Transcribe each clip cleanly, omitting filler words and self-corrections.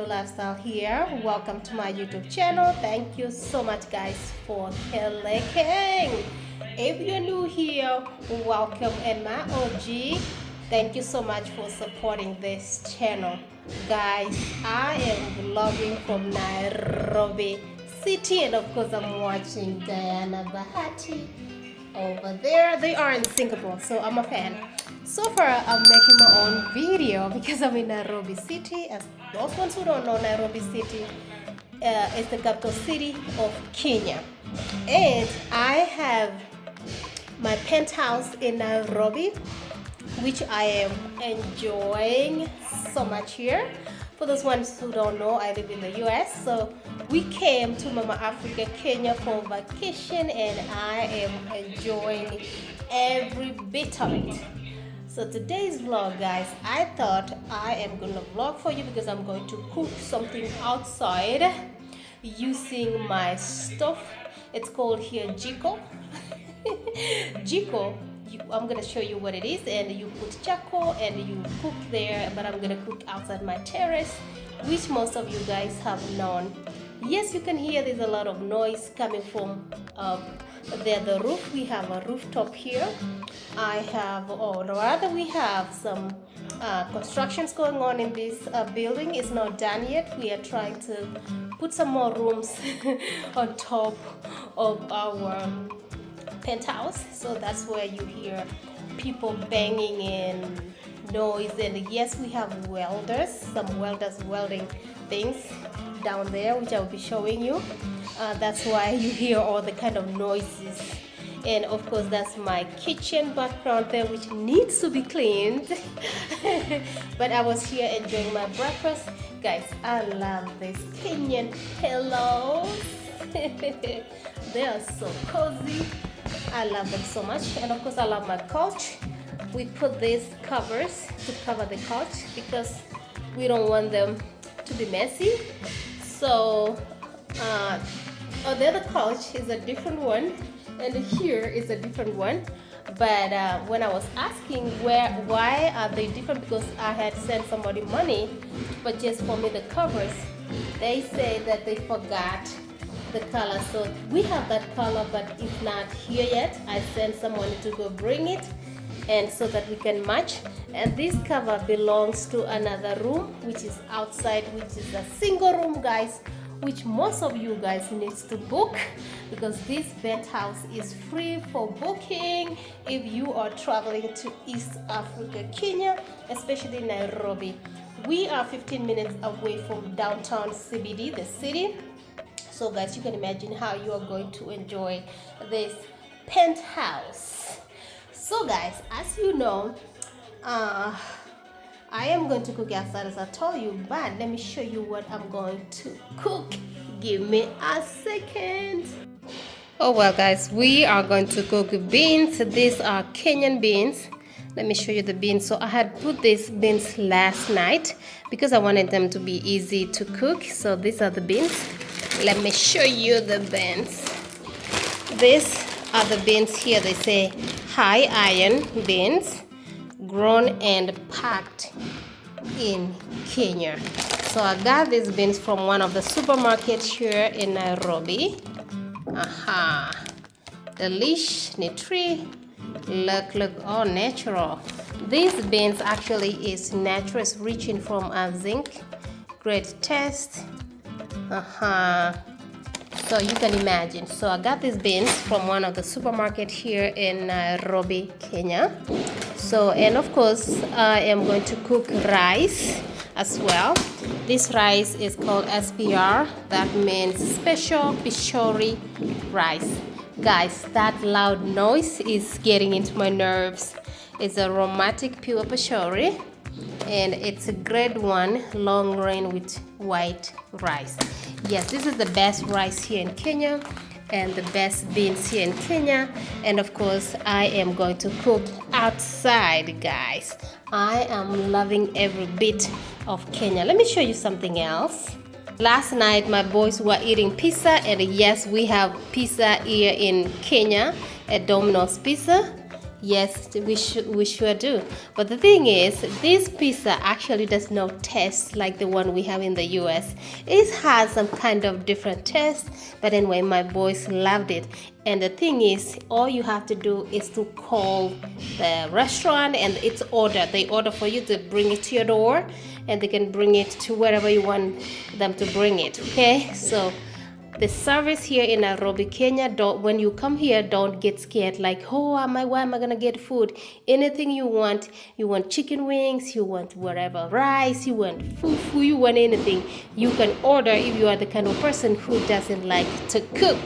lifestyle here. Welcome to my YouTube channel. Thank you so much guys for clicking. If you're new here, welcome, and my OG, thank you so much for supporting this channel. Guys, I am vlogging from Nairobi city, and of course I'm watching Diana Bahati over there. They are in Singapore, so I'm a fan. So far I'm making my own video because I'm in Nairobi city. As those ones who don't know, Nairobi city is the capital city of Kenya, and I have my penthouse in Nairobi, which I am enjoying so much here. For those ones who don't know, I live in the US, so we came to Mama Africa, Kenya for vacation, and I am enjoying every bit of it. So today's vlog, guys, I thought I am gonna vlog for you because I'm going to cook something outside using my stove. It's called here jiko. Jiko, I'm gonna show you what it is, and you put charcoal and you cook there, but I'm gonna cook outside my terrace, which most of you guys have known. Yes, you can hear there's a lot of noise coming from the roof. We have a rooftop here. I have, or rather we have some constructions going on in this building. It's not done yet. We are trying to put some more rooms on top of our penthouse, so that's where you hear people banging and noise. And yes, we have welders, some welders welding things down there, which I'll be showing you. That's why you hear all the kind of noises. And of course, that's my kitchen background there, which needs to be cleaned. But I was here enjoying my breakfast. Guys, I love these Kenyan pillows. They are so cozy. I love them so much. And of course, I love my couch. We put these covers to cover the couch because we don't want them to be messy. So the other couch is a different one, and here is a different one. But when I was asking why are they different, because I had sent somebody money but just for me the covers, they say that they forgot the color. So we have that color, but it's not here yet. I sent someone to go bring it, and so that we can match. And this cover belongs to another room, which is outside, which is a single room, guys, which most of you guys needs to book, because this penthouse is free for booking if you are traveling to East Africa, Kenya, especially Nairobi. We are 15 minutes away from downtown CBD, the city. So guys, you can imagine how you are going to enjoy this penthouse. So guys, as you know, I am going to cook outside, as I told you, but let me show you what I'm going to cook. Give me a second. Oh well guys, we are going to cook beans. These are Kenyan beans. Let me show you the beans. So I had put these beans last night because I wanted them to be easy to cook. So these are the beans. Let me show you the beans. These are the beans here. They say high iron beans, grown and packed in Kenya. So I got these beans from one of the supermarkets here in Nairobi. Delish, Nitri, look, all natural. These beans actually is natural, it's rich in from zinc, great taste. So you can imagine. So I got these beans from one of the supermarket here in Nairobi, Kenya. So, and of course, I am going to cook rice as well. This rice is called SPR. That means special pishori rice. Guys, that loud noise is getting into my nerves. It's a aromatic pure pishori, and it's a grade 1 long grain with white rice. Yes, this is the best rice here in Kenya and the best beans here in Kenya. And of course, I am going to cook outside, guys. I am loving every bit of Kenya. Let me show you something else. Last night, my boys were eating pizza, and yes, we have pizza here in Kenya at Domino's Pizza. Yes, we sure do. But the thing is, this pizza actually does not taste like the one we have in the US. It has some kind of different taste, but anyway, my boys loved it. And the thing is, all you have to do is to call the restaurant and it's order. They order for you to bring it to your door, and they can bring it to wherever you want them to bring it. Okay, so the service here in Nairobi, Kenya, when you come here, don't get scared like, oh, where am I gonna get food? Anything you want chicken wings, you want whatever, rice, you want fufu, you want anything, you can order if you are the kind of person who doesn't like to cook.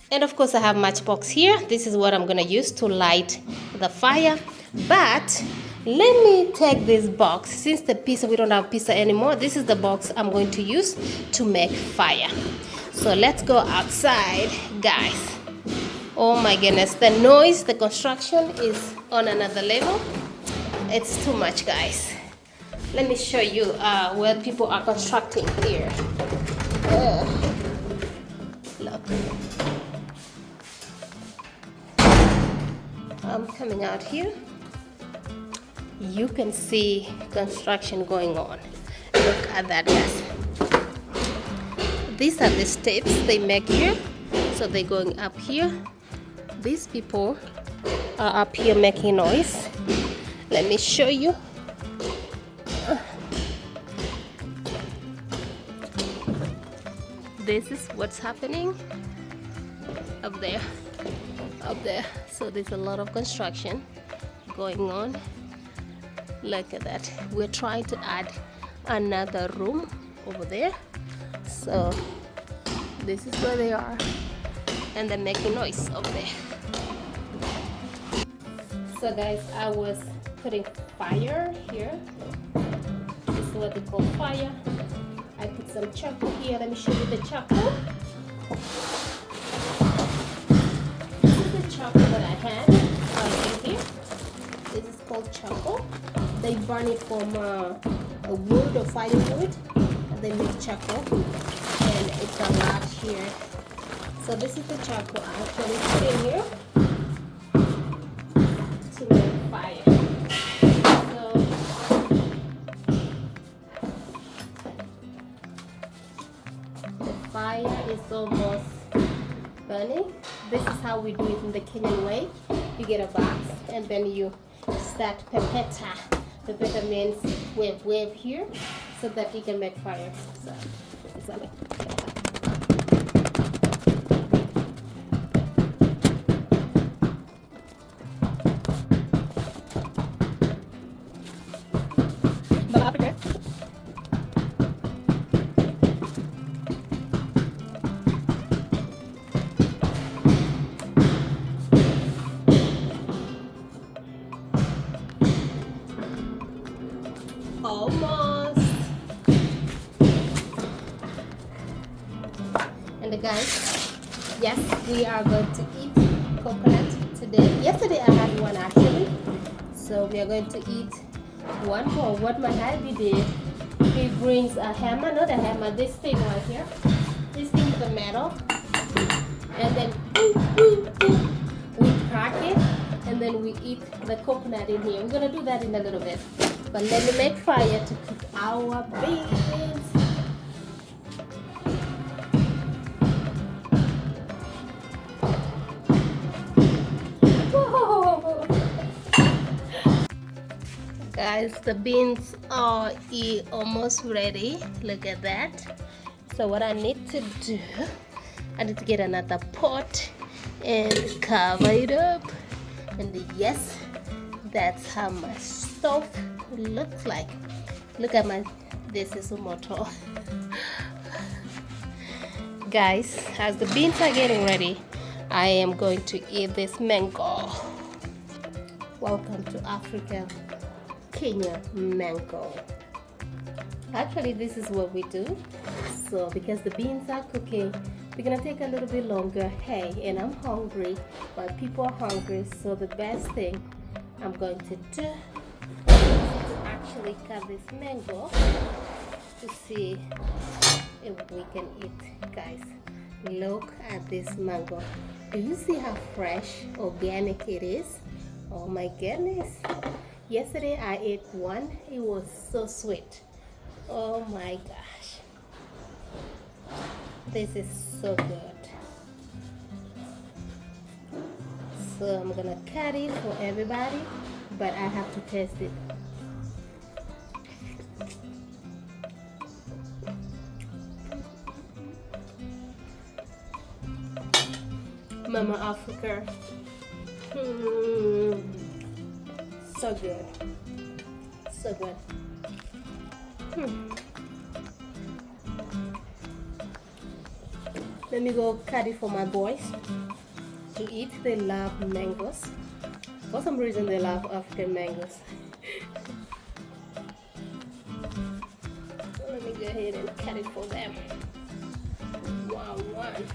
And of course, I have matchbox here. This is what I'm gonna use to light the fire. But let me take this box. Since the pizza, we don't have pizza anymore, this is the box I'm going to use to make fire. So let's go outside, guys. Oh my goodness, the noise, the construction is on another level. It's too much, guys. Let me show you where people are constructing here. Look. I'm coming out here. You can see construction going on. Look at that, guys. These are the steps they make here. So they're going up here. These people are up here making noise. Let me show you. This is what's happening up there. Up there. So there's a lot of construction going on. Look at that. We're trying to add another room over there. So this is where they are, and they're making noise over there. So guys, I was putting fire here. This is what they call fire. I put some charcoal here. Let me show you the charcoal. This is the charcoal that I had in here. This is called charcoal. They burn it from a wood or firewood. They make charcoal, and it's a lot here. So this is the charcoal I actually put in here to make fire. So the fire is almost burning. This is how we do it in the Kenyan way. You get a box and then you start pepeta. Pepeta means wave here, so that you can make fire. So it's like almost. And guys, yes, we are going to eat coconut today. Yesterday I had one actually, so we are going to eat one more. What my hubby did, he brings a hammer, not a hammer, this thing right here. This thing is a metal, and then we crack it, and then we eat the coconut in here. We're gonna do that in a little bit, but let me make fire to cook our beans. Guys, the beans are almost ready. Look at that. So what I need to do, I need to get another pot and cover it up. And yes, that's how my stove looks like. Look at this is Umoto. Guys, as the beans are getting ready, I am going to eat this mango. Welcome to Africa. Kenya mango. Actually, this is what we do. So because the beans are cooking, we're gonna take a little bit longer. Hey, and I'm hungry, but people are hungry, so the best thing I'm going to do is to actually cut this mango to see if we can eat. Guys, look at this mango. Do you see how fresh, organic it is? Oh my goodness. Yesterday I ate one. It was so sweet. Oh my gosh. This is so good. So I'm gonna cut it for everybody, but I have to taste it. Mama Africa. So good. So good. Let me go cut it for my boys to eat. They love mangoes. For some reason they love African mangoes. So let me go ahead and cut it for them. Wow, one.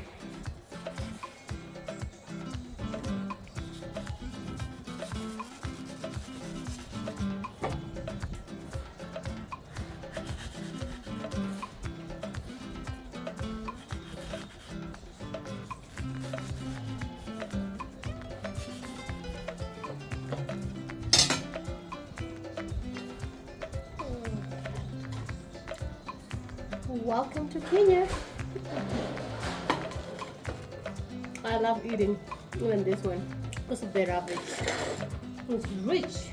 Welcome to Kenya. I love eating even this one because of the rabbit. It's rich.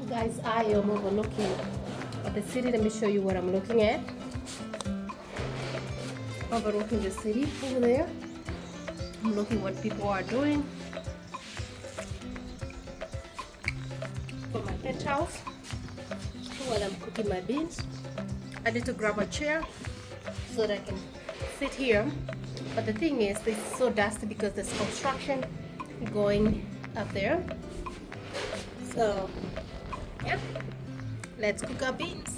Guys, I am overlooking at the city. Let me show you what I'm looking at. Overlooking the city over there. I'm looking what people are doing. For my penthouse, while I'm cooking my beans, I need to grab a chair so that I can sit here. But the thing is, it's so dusty because there's construction going up there. So yeah, let's cook our beans.